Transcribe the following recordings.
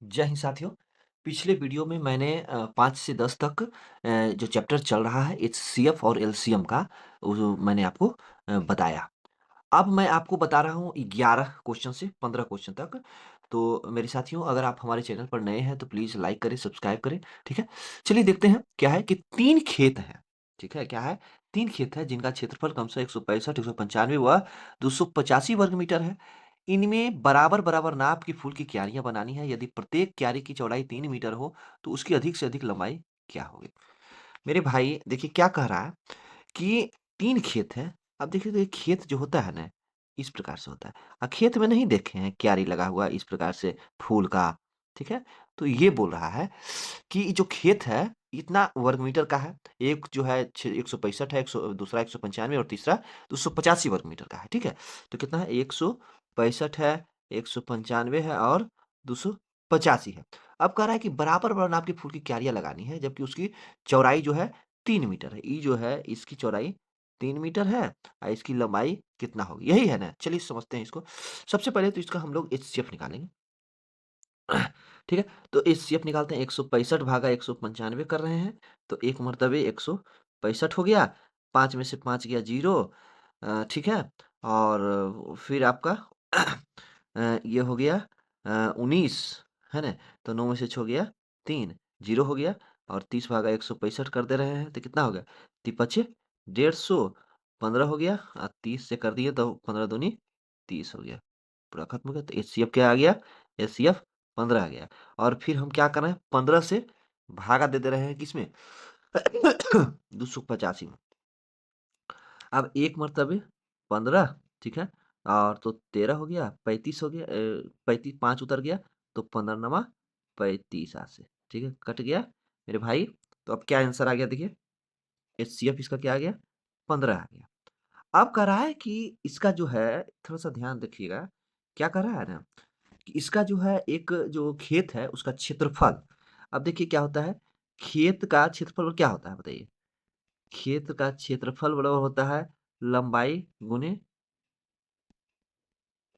जय हिंद साथियों। पिछले वीडियो में मैंने 5 से 10 तक जो चैप्टर चल रहा है एचसीएफ और एलसीएम का वो मैंने आपको बताया। अब मैं आपको बता रहा हूँ 11 क्वेश्चन से 15 क्वेश्चन तक। तो मेरे साथियों, अगर आप हमारे चैनल पर नए हैं तो प्लीज़ लाइक करें, सब्सक्राइब करें, ठीक है? चलिए देखते हैं क्या है कि 3 खेत हैं, ठीक है? क्या है? 3 खेत हैं जिनका क्षेत्रफल क्रमशः 165, 195 व 285 वर्ग मीटर है। इनमें बराबर-बराबर नाप की फूल की क्यारियाँ बनानी है। यदि प्रत्येक क्यारी की चौड़ाई 3 मीटर हो, तो उसकी अधिक से अधिक लंबाई क्या होगी? मेरे भाई देखिए क्या कह रहा है कि 3 खेत हैं। अब देखिए तो ये खेत जो होता है ना, इस प्रकार से होता है। खेत में नहीं देखे हैं क्यारी लगा हुआ इस प्रकार से फूल का, ठीक है? तो ये बोल रहा है कि जो खेत है इतना वर्ग मीटर का है। एक जो है 165 है, 100 दूसरा 195 और तीसरा 285 वर्ग मीटर का है, ठीक है? तो कितना है 165 है, 195 है और 285 है। अब कह रहा है कि बराबर-बराबर नाप की फूल की क्यारियाँ लगानी है, जबकि उसकी चौड़ाई जो है 3 मीटर है। ये जो है इसकी चौड़ाई 3 मीटर है और इसकी लंबाई कितना होगी? यही है ना? चलिए समझते हैं इसको। सबसे पहले तो इसका हम लोग एचसीएफ निकालेंगे। ठीक है? तो एचसीएफ निकालते हैं। 165 भागा 195 कर रहे हैं, तो 1 मर्तबे 165 हो गया। 5 में से 5 गया 0, ठीक है? और फिर आपका ये हो गया 19, है ना? तो 9 में से 6 गया 3, 0 हो गया और 30 भागा 165 कर दे रहे हैं, तो कितना हो गया? ती पचे 150, 15 हो गया। 30 से कर दिए तो 15 दूनी 30 हो गया। पूरा खत्म हो गया। तो एचसीएफ क्या आ गया? एचसीएफ 15 आ गया। और फिर हम क्या कर रहे हैं? 15 से भागा दे दे रहे हैं किसमें? 285 में। अब 1 मर्तबे 15, ठीक है? और तो 13 हो गया, 35 हो गया, 35 5 उतर गया, तो 15 नवा 35 हाथ से, ठीक है? कट गया मेरे भाई। तो अब क्या आंसर आ गया देखिए, एचसीएफ इसका क्या आ गया? 15 आ गया। अब कह रहा है कि इसका जो है थोड़ा-सा ध्यान रखिएगा, क्या कह रहा है ना कि इसका जो है एक जो खेत है उसका क्षेत्रफल। अब देखिए क्या होता है, खेत का क्षेत्रफल क्या होता है बताइए? खेत का क्षेत्रफल बराबर होता है लंबाई गुने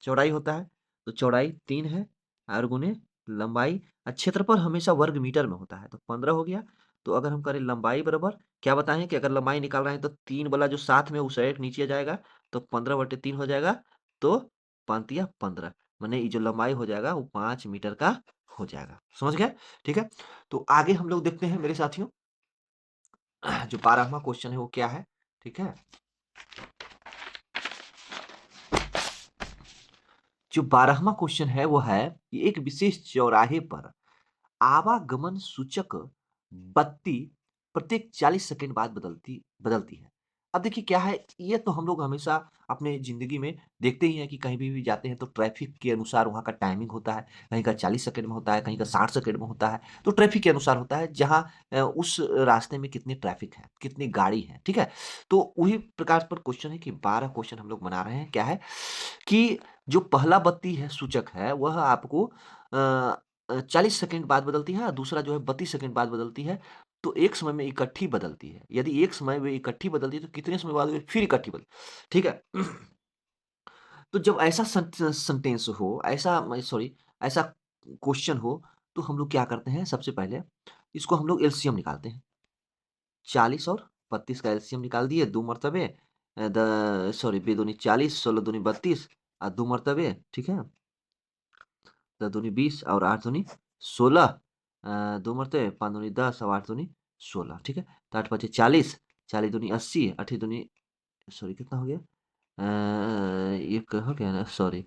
चौड़ाई होता है। तो चौड़ाई 3 है और गुने लंबाई, क्षेत्रफल हमेशा वर्ग मीटर में होता है। तो 15 हो गया। तो अगर हम करें लंबाई बराबर क्या बताएँ कि अगर लंबाई निकाल रहे हैं तो 3 वाला जो साथ में उस एक नीचे जाएगा, तो 15/3 हो जाएगा। तो 5 तिया 15, माने ये जो लंबाई हो जाएगा वो 5 मीटर का हो जाएगा। समझ गए? ठीक है? तो आगे हम लोग देखते हैं मेरे साथियों, जो 12वां क्वेश्चन है वो क्या है? ठीक है? जो 12वां क्वेश्चन है वो है कि एक विशेष चौराहे पर आवागमन सूचक बत्ती प्रत्येक 40 सेकंड बाद बदलती बदलती है। अब देखिए क्या है, ये तो हम लोग हमेशा अपने ज़िंदगी में देखते ही हैं कि कहीं भी जाते हैं तो ट्रैफ़िक के अनुसार वहाँ का टाइमिंग होता है। कहीं का 40 सेकंड में होता है, कहीं का 60 सेकंड में होता है। तो ट्रैफ़िक के अनुसार होता है जहाँ उस रास्ते में कितनी ट्रैफ़िक है, कितनी गाड़ी है, ठीक है? तो वही प्रकार पर क्वेश्चन है कि 12 क्वेश्चन हम लोग बना रहे हैं। क्या है कि जो पहला बत्ती है सूचक है वह आपको 40 सेकंड बाद बदलती है और दूसरा जो है 32 सेकंड बाद बदलती है। तो एक समय में इकट्ठी बदलती है। यदि एक समय में इकट्ठी बदलती है तो कितने समय बाद फिर इकट्ठी बदल, ठीक है? तो जब ऐसा सेंटेंस हो, ऐसा मैं सॉरी ऐसा क्वेश्चन हो, तो हम लोग क्या करते हैं सबसे पहले इसको हम लोग एलसीएम निकालते हैं। 40 और 32 का एलसीएम निकाल दिए 2 मर्तबे, द सॉरी बेदूनी 40, 16 दूनी 32 2 मर्तबे, ठीक है? 10 दूनी 20 और 8 दूनी 16, 2 मरते 5 दूनी 10 और 8 दूनी 16, ठीक है? तो 8 पचे 40, 40 दूनी 80, 8 दूनी सॉरी कितना हो गया? ये हो गया ना सॉरी,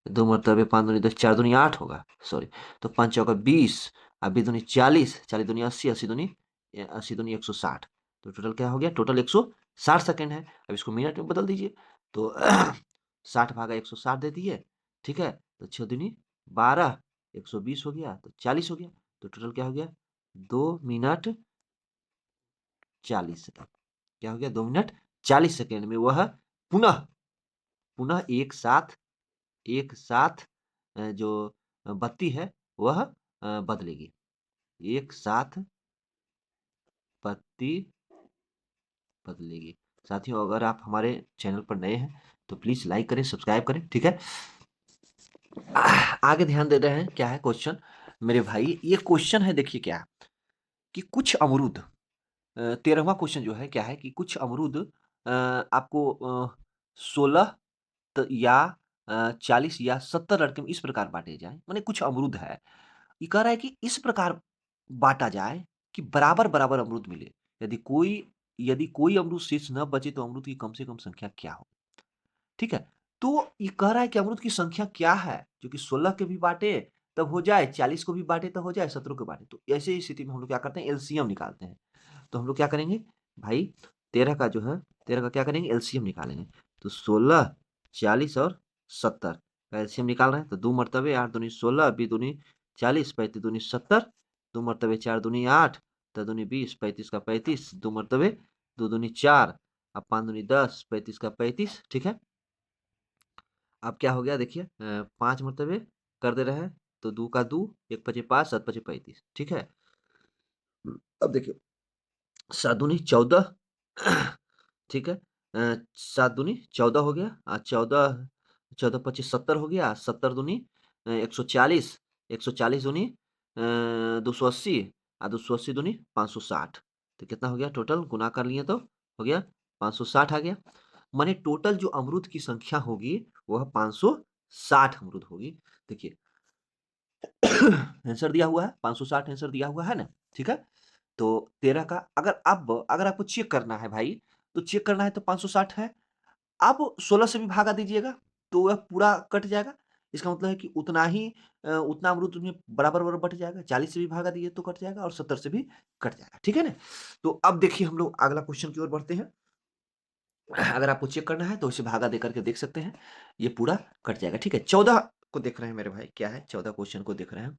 2 मरतबे 5 दूनी 10, 4 दूनी 8 होगा, सॉरी। तो 5 चौका 20, 2 दूनी 40, 40 दूनी 80, 80 दूनी 160। तो टोटल क्या हो गया? टोटल 160 सेकंड है। अब इसको मिनट में बदल दीजिए। तो 60 भागा 160 दे दिए, ठीक है? तो 6 दूनी 12, 120 हो गया, तो 40 हो गया। तो टोटल क्या हो गया? 2 मिनट 40 सेकंड। क्या हो गया? 2 मिनट 40 सेकंड में वह पुनः पुनः एक साथ जो बत्ती है वह बदलेगी। एक साथ बत्ती बदलेगी। साथियों, अगर आप हमारे चैनल पर नए हैं तो प्लीज़ लाइक करें, सब्सक्राइब करें, ठीक है? आगे ध्यान दे रहे हैं क्या है क्वेश्चन मेरे भाई ये क्वेश्चन है, देखिए क्या कि कुछ अमरूद 13वां क्वेश्चन जो है क्या है कि कुछ अमरूद आपको 16 या 40 या 70 लड़के में इस प्रकार बाँटे जाएँ, माने कुछ अमरूद है। ये कह रहा है कि इस प्रकार बाँटा जाए कि बराबर-बराबर अमरूद मिले। यदि कोई अमरूद शेष न बचे तो अमरूद की कम से कम संख्या क्या हो? ठीक है? तो ये कह रहा है कि अमरूद की संख्या क्या है? जो कि 16 के भी बाँटे तब हो जाए, 40 को भी बाँटे तब हो जाए, 17 को बाँटे। तो ऐसे स्थिति में हम लोग क्या करते हैं, एलसीएम निकालते हैं। तो हम लोग क्या करेंगे भाई, 13 का जो है 13 का क्या करेंगे, एलसीएम निकालेंगे। तो 16, 40 और 70 का एलसीएम निकाल रहे हैं। तो 2 मर्तबे 8 दूनी 16, 20 दूनी 40, 35 दूनी 70, 2 मर्तबे 4 दूनी 8, 10 दूनी 20, 35 का 35, 2 मर्तबे 2 दूनी 4, अब 5 दूनी 10, 35 का 35, ठीक है? अब क्या हो गया देखिए, 5 मर्तबे कर दे रहे हैं, तो 2 का 2, 1 पचे 5, 7 पचे 35, ठीक है? अब देखिए 7 दूनी 14, ठीक है? 7 दूनी 14 हो गया, 14 14 पच्चीस 70 हो गया, 70 दूनी 140, 140 दूनी 280, 280 दूनी 560। तो कितना हो गया टोटल, गुना कर लिए तो हो गया 560 आ गया। माने टोटल जो अमरूद की संख्या होगी वह 560 अमरूद होगी। देखिए आंसर दिया हुआ है, 560 आंसर दिया हुआ है ना, ठीक है? तो 13 का अगर आपको चेक करना है भाई, तो चेक करना है तो 560 है। आप 16 से भी भागा दीजिएगा, तो वह पूरा कट जाएगा। इसका मतलब है कि उतना अमरूद उसमें बराबर-बराबर बँट जाएगा। 40 से भी भागा दिए तो कट जाएगा और 70 से भी कट जाएगा, ठीक है ना? तो अब देखिए हम लोग अगला क्वेश्चन की ओर बढ़ते हैं। अगर आपको चेक करना है तो इसे भागा देकर के देख सकते हैं, ये पूरा कट जाएगा, ठीक है? 14 को देख रहे हैं मेरे भाई, क्या है? 14 क्वेश्चन को देख रहे हैं।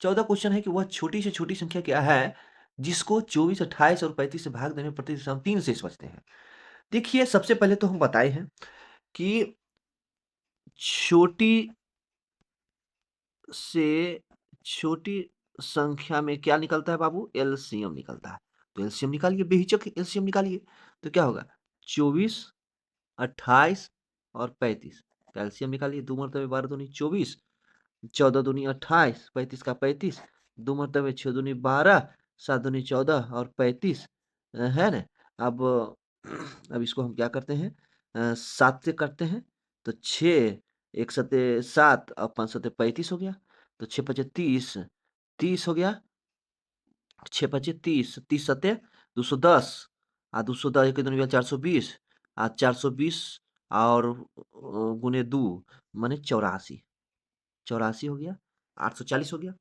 14 क्वेश्चन है कि वह छोटी से छोटी संख्या क्या है, जिसको 24, 28 और 35 से भाग देने पर प्रतिशत 3 शेष बचते हैं। देखिए, सबसे पहले तो हम बताए हैं कि छोटी से छोटी संख्या में क्या निकलता है बाबू? एलसीएम निकलता है। तो एलसीएम निकालिए, बेहिचक एलसीएम निकालिए। तो क्या होगा? 24, 28 और 35 का एलसीएम निकालिए। 2 मर्तबे 12 दूनी 24, 14 दूनी 28, 35 का 35, 2 मर्तबे 6 दूनी 12, 7 दूनी 14 और 35 है ना? अब अब इसको हम क्या करते हैं, 7 से करते हैं, तो 6, 1 सत्ते 7 और 5 सत्ते 35 हो गया। तो 6 पचे 30, 30 हो गया, 6 पचे 30, 30 सत्ते 210, 210 एक दूनी 420, 420 और गुने 2 माने 84, 84 हो गया, 840 हो गया।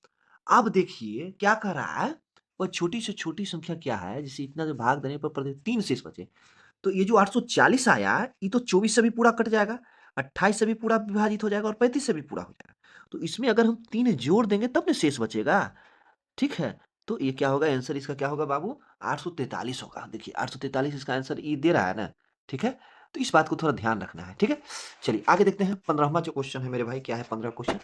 अब देखिए क्या कह रहा है, वह छोटी से छोटी संख्या क्या है, जिसे इतना जो भाग देने पर प्रति 3 शेष बचे। तो ये जो 840 आया, ये तो 24 से भी पूरा कट जाएगा, 28 से भी पूरा विभाजित हो जाएगा और 35 से भी पूरा हो जाएगा। तो इसमें अगर हम 3 जोड़ देंगे तब ना शेष बचेगा, ठीक है? तो ये क्या होगा, आंसर इसका क्या होगा बाबू? 843 होगा। देखिए 843 इसका आंसर ये दे रहा है ना, ठीक है? तो इस बात को थोड़ा ध्यान रखना है, ठीक है? चलिए आगे देखते हैं, 15वां जो क्वेश्चन है मेरे भाई, क्या है 15 क्वेश्चन?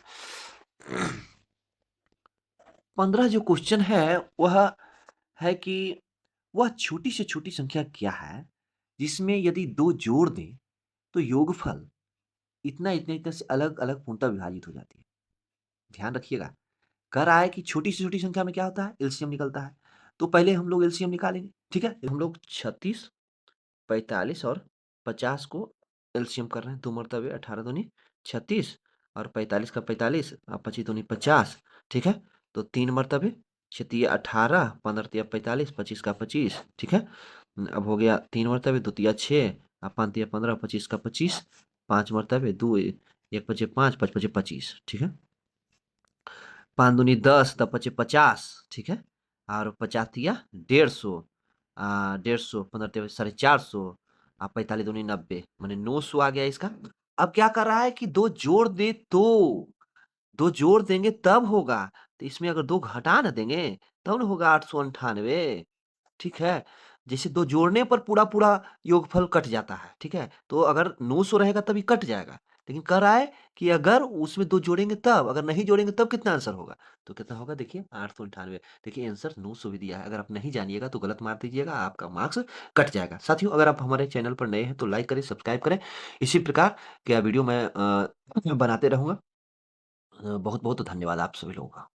15 जो क्वेश्चन है वह है कि वह छोटी से छोटी संख्या क्या है, जिसमें यदि 2 जोड़ दें तो योगफल इतना-इतना से अलग-अलग पूर्णतः विभाजित हो जाती है। ध्यान रखिएगा। कह रहा है कि छोटी से छोटी संख्या में क्या होता है? एलसीएम निकलता है। तो पहले हम लोग एलसीएम निकालेंगे, ठीक है? हम लोग 36, 45 और 50 को एलसीएम कर रहे हैं। 2 मर्तबे 18 दूनी 36 और 45 का 45 और 25 दूनी 50, ठीक है? तो 3 मर्तबे 6 तिया 18, 15 तिया 45, 25 का 25, ठीक है? अब हो गया 3 मर्तबे 2 तिया 6 5 तिया 15, 25 का 25, 5 मर्तबे 2 1 पचे 5, 5 पचे 25, ठीक है? 5 दूनी 10 तब पचे 50, ठीक है? और 50 तिया 150, 150 15 तिया 450 45 दूनी 90 माने 900 आ गया इसका। अब क्या कर रहा है कि 2 जोड़ दे तो 2 जोड़ देंगे तब होगा। तो इसमें अगर 2 घटा ना देंगे तब ना होगा 898, ठीक है? जैसे 2 जोड़ने पर पूरा-पूरा योगफल कट जाता है, ठीक है? तो अगर 900 रहेगा तभी कट जाएगा। लेकिन कह रहा है कि अगर उसमें 2 जोड़ेंगे तब, अगर नहीं जोड़ेंगे तब कितना आंसर होगा? तो कितना होगा देखिए 898। देखिए आंसर 900 भी दिया है। अगर आप नहीं जानिएगा तो गलत मार दीजिएगा, आपका मार्क्स कट जाएगा। साथियों अगर आप हमारे चैनल पर नए हैं तो लाइक करें, सब्सक्राइब करें। इसी प्रकार का वीडियो मैं बनाते रहूँगा। बहुत-बहुत धन्यवाद आप सभी लोगों का।